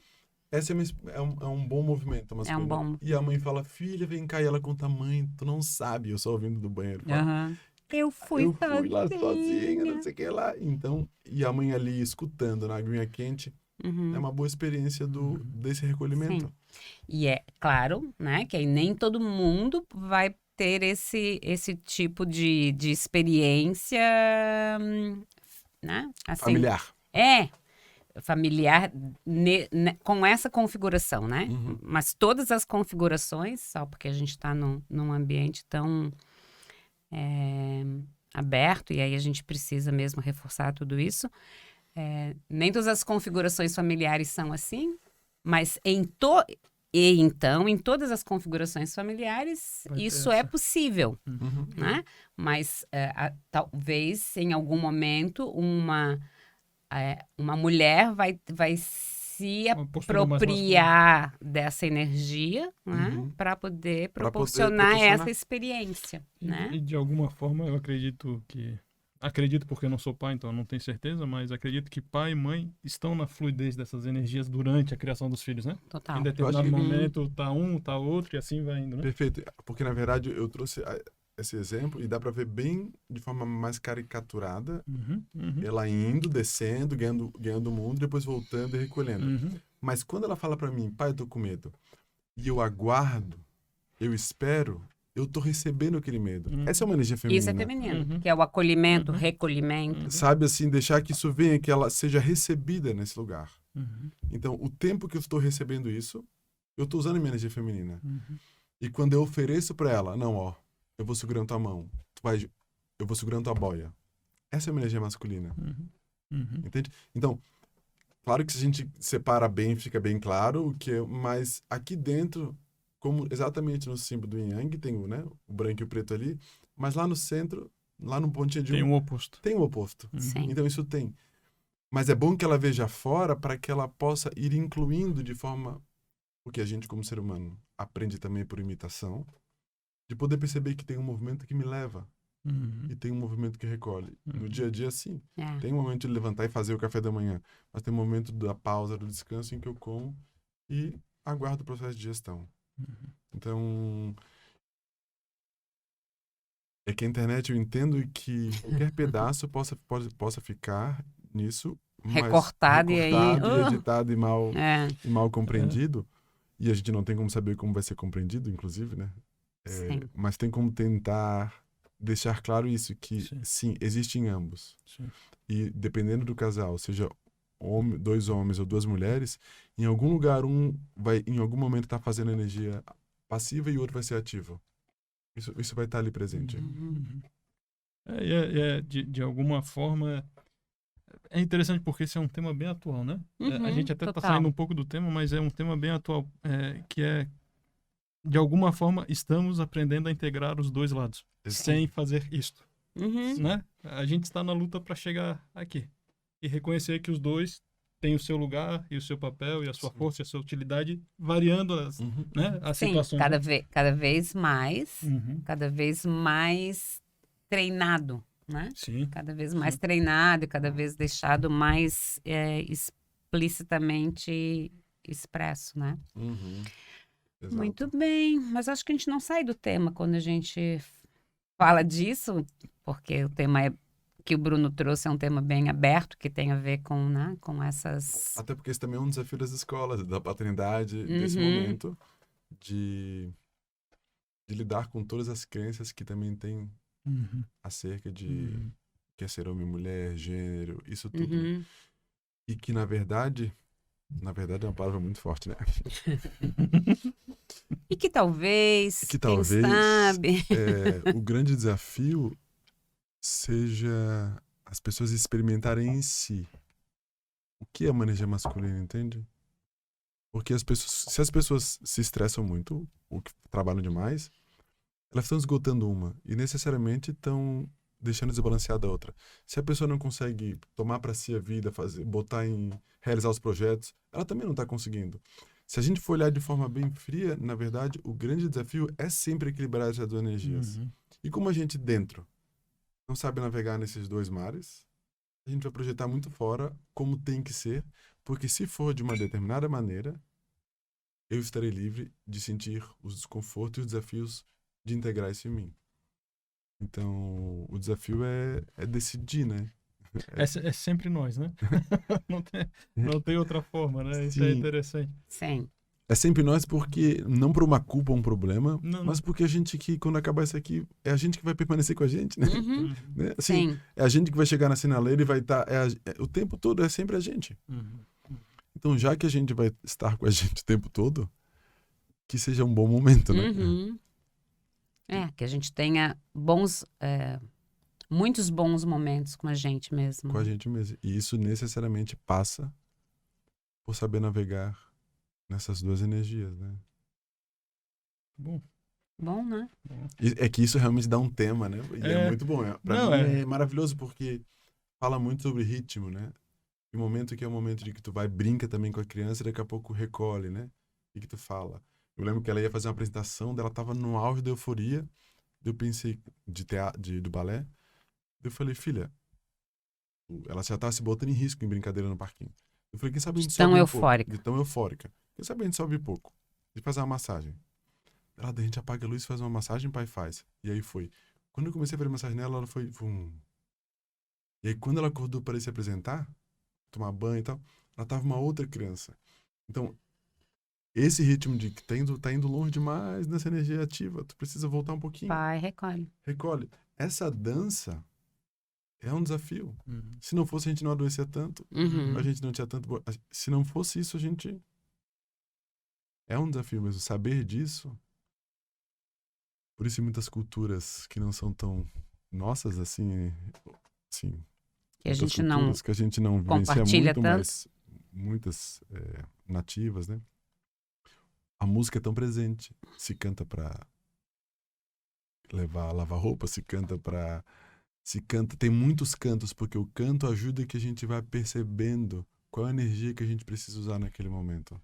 Esse é um bom movimento masculino. bom- E a mãe fala, filha, vem cá. E ela conta, mãe, tu não sabe. Eu só ouvindo do banheiro. Fala, Aham. Eu fui lá sozinha, sozinha. não sei o que lá. Então, e a mãe ali escutando na aguinha quente, Uhum. é uma boa experiência desse recolhimento. Sim. E é claro, né, que aí nem todo mundo vai ter esse tipo de experiência, né? Assim, Familiar. familiar com essa configuração, né? Uhum. Mas todas as configurações, só porque a gente está num ambiente tão aberto, e aí a gente precisa mesmo reforçar tudo isso. Nem todas as configurações familiares são assim, mas então, em todas as configurações familiares, Vai ter isso é essa. possível, Uhum. né? Mas talvez, em algum momento, uma mulher vai se Uma postura mais apropriar dessa energia, né? Uhum. Para poder Pra poder proporcionar proporcionar. essa experiência, né? E de alguma forma eu acredito porque eu não sou pai, então eu não tenho certeza, mas acredito que pai e mãe estão na fluidez dessas energias durante a criação dos filhos, né? Total. Em determinado que- momento tá um, tá outro, e assim vai indo, né? Perfeito. Porque, na verdade, eu trouxe esse exemplo e dá pra ver bem de forma mais caricaturada Uhum, uhum, ela indo, descendo, ganhando o mundo, depois voltando e recolhendo. uhum, Mas quando ela fala pra mim, pai, eu tô com medo, e eu aguardo, eu espero, eu tô recebendo aquele medo. Uhum. Essa é uma energia feminina. Isso é feminino, Uhum. que é o acolhimento, Uhum. recolhimento. Sabe, assim, deixar que isso venha, que ela seja recebida nesse lugar. uhum, Então, o tempo que eu estou recebendo isso, eu tô usando a minha energia feminina. uhum, E quando eu ofereço pra ela, não, ó, eu vou segurando tua mão, eu vou segurando tua boia. Essa é a minha energia masculina. uhum, uhum. Entende? Então, claro que se a gente separa bem, fica bem claro mas aqui dentro, como exatamente no símbolo do Yin Yang, tem o branco e o preto ali, mas lá no centro, lá no pontinho de Tem um oposto. tem o oposto. Uhum. Sim. Então isso tem. Mas é bom que ela veja fora para que ela possa ir incluindo de forma, porque a gente como ser humano aprende também por imitação, de poder perceber que tem um movimento que me leva Uhum. e tem um movimento que recolhe. No Uhum. dia a dia, sim. É. Tem um momento de levantar e fazer o café da manhã, mas tem um momento da pausa, do descanso em que eu como e aguardo o processo de gestão. Uhum. Então, é que a internet eu entendo que qualquer pedaço possa ficar nisso, mas Recortado e aí, recortado e editado É. e mal compreendido. E a gente não tem como saber como vai ser compreendido, inclusive, né? Sim. Mas tem como tentar deixar claro isso, que Sim. sim, existem ambos. Sim. E dependendo do casal, seja dois homens ou duas mulheres, em algum lugar um vai em algum momento estar fazendo energia passiva e o outro vai ser ativo. Isso vai estar ali presente. Uhum. De alguma forma é interessante porque esse é um tema bem atual, né? A gente até está total. saindo um pouco do tema, mas é um tema bem atual, que é de alguma forma estamos aprendendo a integrar os dois lados sem fazer isto, Uhum. né? A gente está na luta para chegar aqui e reconhecer que os dois têm o seu lugar e o seu papel e a sua força e a sua utilidade variando as Sim, situações. cada vez mais, Uhum. cada vez mais treinado, né? Sim. Cada vez mais treinado e cada vez deixado mais explicitamente expresso, né? Uhum. Exato. Muito bem, mas acho que a gente não sai do tema quando a gente fala disso, porque o tema que o Bruno trouxe é um tema bem aberto, que tem a ver com, né, com essas... Até porque esse também é um desafio das escolas, da paternidade, desse momento de lidar com todas as crenças que também tem Uhum. acerca de quer ser homem, mulher, gênero, isso tudo. Né? Uhum. E que, na verdade é uma palavra muito forte, né? E que talvez, Que quem talvez sabe... o grande desafio seja as pessoas experimentarem em si o que é uma energia masculina, entende? Porque se as pessoas se estressam muito, ou que trabalham demais, elas estão esgotando uma e necessariamente estão deixando desbalanceada a outra. Se a pessoa não consegue tomar para si a vida, realizar os projetos, ela também não está conseguindo. Se a gente for olhar de forma bem fria, na verdade, o grande desafio é sempre equilibrar essas duas energias. Uhum. E como a gente dentro não sabe navegar nesses dois mares, a gente vai projetar muito fora como tem que ser, porque se for de uma determinada maneira, eu estarei livre de sentir os desconfortos e os desafios de integrar isso em mim. Então, o desafio é decidir, né? É sempre nós, né? Não tem outra forma, né? Isso é Sim. interessante. Sim. É sempre nós porque, não por uma culpa ou um problema, Não. mas porque a gente que, quando acabar isso aqui, é a gente que vai permanecer com a gente, né? Uhum. Né? Assim, Sim. é a gente que vai chegar na sinaleira e vai estar... o tempo todo é sempre a gente. Uhum. Então, já que a gente vai estar com a gente o tempo todo, que seja um bom momento, né? Uhum. Que a gente tenha muitos bons momentos com a gente mesmo. Com a gente mesmo. E isso necessariamente passa por saber navegar nessas duas energias, né? Bom. Bom, né? É que isso realmente dá um tema, né? E é muito bom. Pra mim é maravilhoso porque fala muito sobre ritmo, né? E o momento que é o momento de que tu vai, brinca também com a criança e daqui a pouco recolhe, né? E que tu fala. Eu lembro que ela ia fazer uma apresentação, ela tava no auge da euforia. Eu pensei do balé. Eu falei, filha, ela já tá se botando em risco em brincadeira no parquinho. Eu falei, quem sabe a gente Tão sobe eufórica. pouco. De tão eufórica. Quem sabe a gente sobe pouco. E fazer uma massagem. Ela, daí a gente apaga a luz, faz uma massagem, pai faz. E aí foi. Quando eu comecei a fazer massagem nela, ela foi... Vum. E aí quando ela acordou para ir se apresentar, tomar banho e tal, ela tava uma outra criança. Então, esse ritmo de que tá indo longe demais nessa energia ativa, tu precisa voltar um pouquinho. Pai, recolhe. Recolhe. Essa dança é um desafio. Uhum. Se não fosse, a gente não adoecia tanto. Uhum. A gente não tinha tanto... Se não fosse isso, a gente... É um desafio mesmo. Saber disso... Por isso, em muitas culturas que não são tão nossas, assim... Que a gente não que a gente não vivencia compartilha muito, tanto. mas muitas nativas, né? A música é tão presente. Se canta pra lavar roupa, se canta, tem muitos cantos, porque o canto ajuda que a gente vai percebendo qual a energia que a gente precisa usar naquele momento.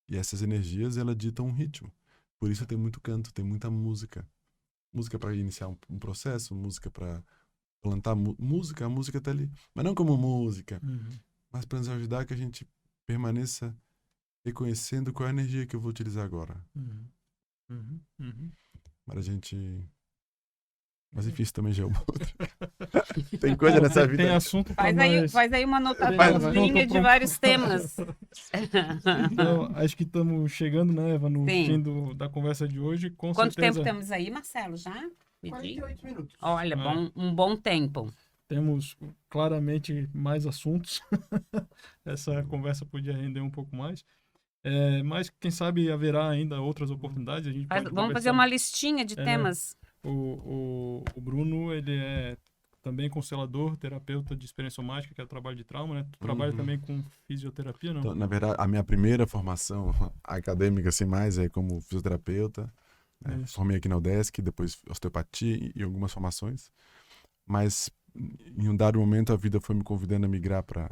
E essas energias, ela ditam um ritmo. Por isso tem muito canto, tem muita música. Música para iniciar um processo, música para plantar música, a música tá ali. Mas não como música, mas para nos ajudar que a gente permaneça reconhecendo qual é a energia que eu vou utilizar agora. Mas a gente... Mas enfim, isso também já é uma outra. Tem coisa nessa vida. Tem assunto pra nós. Faz aí uma anotaçãozinha de vários temas. Então, acho que estamos chegando, né, Eva, no Sim. fim da conversa de hoje. Com Quanto certeza, tempo temos aí, Marcelo, já? 48 minutos. Olha, um bom tempo. temos claramente mais assuntos. Essa conversa podia render um pouco mais. Mas quem sabe haverá ainda outras oportunidades. A gente pode Vamos conversar. fazer uma listinha de temas. O Bruno, ele é também constelador, terapeuta de experiência somática, que é o trabalho de trauma, né? Tu trabalha também com fisioterapia, não? Então, na verdade, a minha primeira formação acadêmica, assim, mais é como fisioterapeuta. Né? Formei aqui na UDESC, depois osteopatia e algumas formações. Mas, em um dado momento, a vida foi me convidando a migrar para...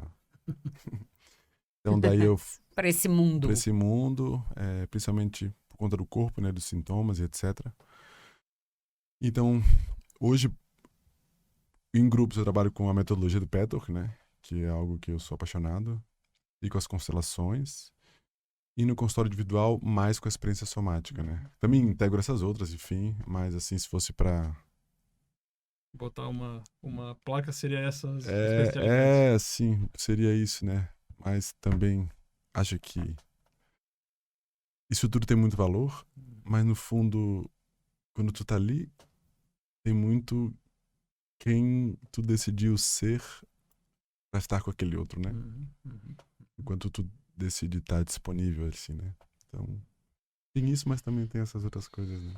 Então, daí eu... Para esse mundo. Para esse mundo, principalmente por conta do corpo, né? Dos sintomas e etc. Então, hoje, em grupos, eu trabalho com a metodologia do Petor, né? Que é algo que eu sou apaixonado. E com as constelações. E no consultório individual, mais com a experiência somática, né? Também integro essas outras, enfim. Mas, assim, se fosse para... Botar uma placa, seria essas especialidades. Sim, seria isso, né? Mas também acho que isso tudo tem muito valor. Mas, no fundo, quando tu tá ali, tem muito quem tu decidiu ser para estar com aquele outro, né? Enquanto tu decide estar disponível, assim, né? Então, tem isso, mas também tem essas outras coisas, né?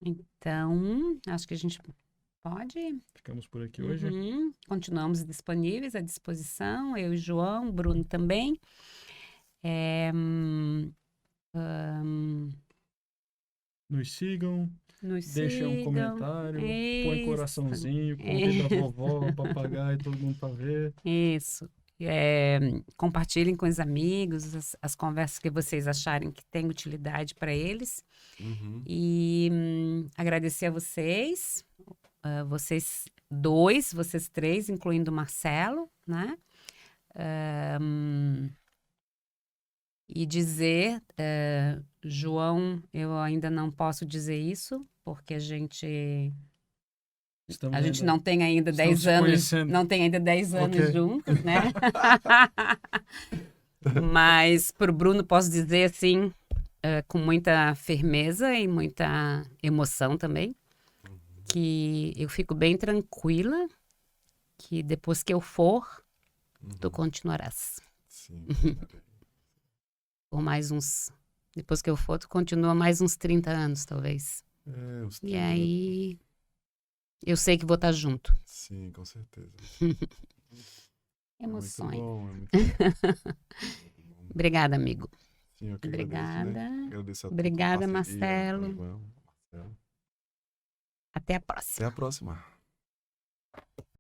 Então, acho que a gente pode. Ficamos por aqui hoje. Continuamos disponíveis, à disposição. Eu e João, Bruno também. Nos sigam. Deixa um sigam. comentário, põe coraçãozinho, convida a vovó, o papagaio, todo mundo para ver. Isso. Compartilhem com os amigos as conversas que vocês acharem que tem utilidade para eles. E agradecer a vocês vocês dois, vocês três, incluindo o Marcelo, né? E dizer, João, eu ainda não posso dizer isso, porque a gente não tem ainda Estamos 10 se anos, conhecendo. não tem ainda 10 anos Ok. juntos, né? Mas pro Bruno posso dizer assim, com muita firmeza e muita emoção também, que eu fico bem tranquila que depois que eu for, tu continuarás. Sim. Por mais uns... Depois que eu for, tu continua mais uns 30 anos, talvez. Os E 30, aí, eu sei que vou estar junto. Sim, com certeza. Emoções. É muito bom. Obrigada, amigo. Sim, eu que agradeço, né? Obrigada. Agradeço a tua Obrigada, parceria, ao Marcelo. Ivan, Marcelo. Até a próxima. Até a próxima.